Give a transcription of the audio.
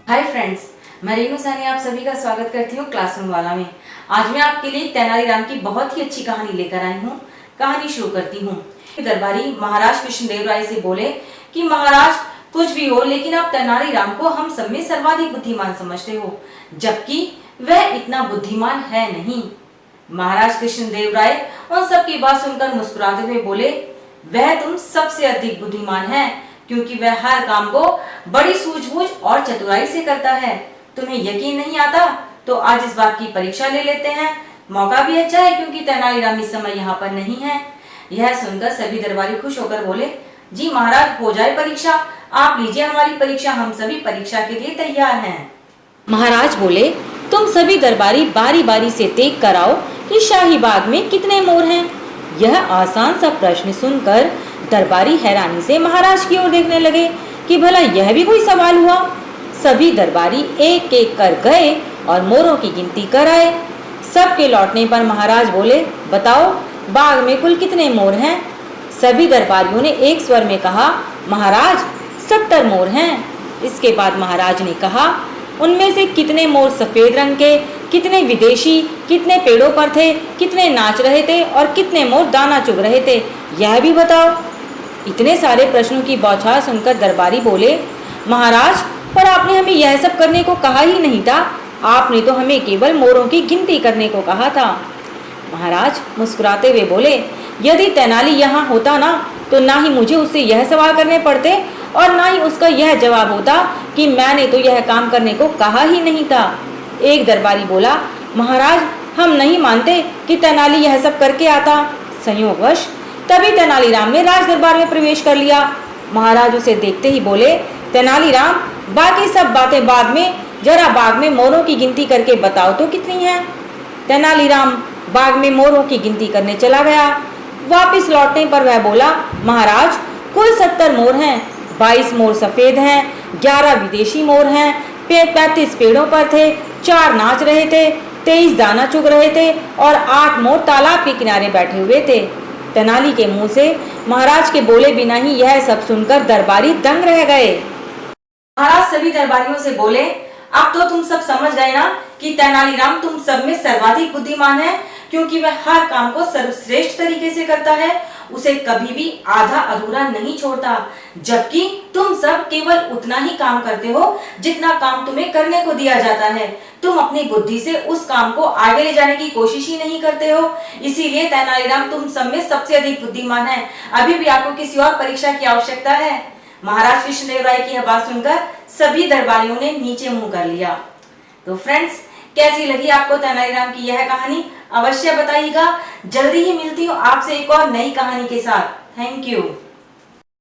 Hi friends, मैं रेनू सानी आप सभी का स्वागत करती हूँ क्लासरूम वाला में। आज मैं आपके लिए तेनालीराम की बहुत ही अच्छी कहानी लेकर आई हूँ। कहानी शुरू करती हूँ। दरबारी महाराज कृष्णदेव राय से बोले कि महाराज कुछ भी हो, लेकिन आप तेनालीराम को हम सब में सर्वाधिक बुद्धिमान समझते हो, जबकि वह इतना बुद्धिमान है नहीं। महाराज कृष्णदेव राय उन सबकी बात सुनकर मुस्कुराते हुए बोले, वह तुम सबसे अधिक बुद्धिमान है, क्योंकि वह हर काम को बड़ी सूझबूझ और चतुराई से करता है। तुम्हें यकीन नहीं आता तो आज इस बात की परीक्षा ले लेते हैं। मौका भी अच्छा है क्योंकि तेनालीराम इस समय यहाँ पर नहीं है। यह सुनकर सभी दरबारी खुश होकर बोले, जी महाराज, हो जाए परीक्षा, आप लीजिए हमारी परीक्षा, हम सभी परीक्षा के लिए तैयार हैं। महाराज बोले, तुम सभी दरबारी बारी बारी से देख कर आओ कि शाही बाग में कितने मोर हैं। यह आसान सा प्रश्न सुनकर दरबारी हैरानी से महाराज की ओर देखने लगे कि भला यह भी कोई सवाल हुआ। सभी दरबारी एक एक कर गए और मोरों की गिनती कर आए। सबके लौटने पर महाराज बोले, बताओ बाग में कुल कितने मोर हैं। सभी दरबारियों ने एक स्वर में कहा, महाराज 70 मोर हैं। इसके बाद महाराज ने कहा, उनमें से कितने मोर सफेद रंग के, कितने विदेशी, कितने पेड़ों पर थे, कितने नाच रहे थे और कितने मोर दाना चुग रहे थे, यह भी बताओ। इतने सारे प्रश्नों की बौछार सुनकर दरबारी बोले, महाराज, पर आपने हमें यह सब करने को कहा ही नहीं था। आपने तो हमें केवल मोरों की गिनती करने को कहा था। महाराज मुस्कुराते हुए बोले, यदि तेनाली यहाँ होता ना, तो ना ही मुझे उससे यह सवाल करने पड़ते और ना ही उसका यह जवाब होता कि मैंने तो यह काम करने को कहा ही नहीं था। एक दरबारी बोला, महाराज, हम नहीं मानते कि तेनाली यह सब करके आता। संयोगवश तभी तेनालीराम ने राज दरबार में प्रवेश कर लिया। महाराज उसे देखते ही बोले, तेनालीराम, बाकी सब बातें बाद में, जरा बाग में मोरों की गिनती करके बताओ तो कितनी है। तेनालीराम बाग में मोरों की गिनती करने चला गया। वापस लौटने पर वह बोला, महाराज, कुल 70 मोर हैं। 22 मोर सफेद हैं, 11 विदेशी मोर हैं, 35 पेड़ों पर थे, 4 नाच रहे थे, 23 दाना चुग रहे थे और 8 मोर तालाब के किनारे बैठे हुए थे। तेनाली के मुंह से महाराज के बोले बिना ही यह सब सुनकर दरबारी दंग रह गए। महाराज सभी दरबारियों से बोले, अब तो तुम सब समझ गए ना कि तेनालीराम तुम सब में सर्वाधिक बुद्धिमान है, क्योंकि वह हर काम को सर्वश्रेष्ठ तरीके से करता है, उसे कभी भी आधा अधूरा नहीं छोड़ता, जबकि तुम सब केवल उतना ही काम करते हो जितना काम तुम्हें करने को दिया जाता है। तुम अपनी बुद्धि से उस काम को आगे ले जाने की कोशिश ही नहीं करते हो। इसीलिए तेनालीराम तुम सब में सबसे अधिक बुद्धिमान है। अभी भी आपको किसी और परीक्षा की आवश्यकता है। महाराज कृष्णदेव राय की यह बात सुनकर सभी दरबारियों ने नीचे मुंह कर लिया। तो फ्रेंड्स, कैसी लगी आपको तेनालीराम की यह कहानी, अवश्य बताइएगा। जल्दी ही मिलती हूँ आपसे एक और नई कहानी के साथ। Thank you.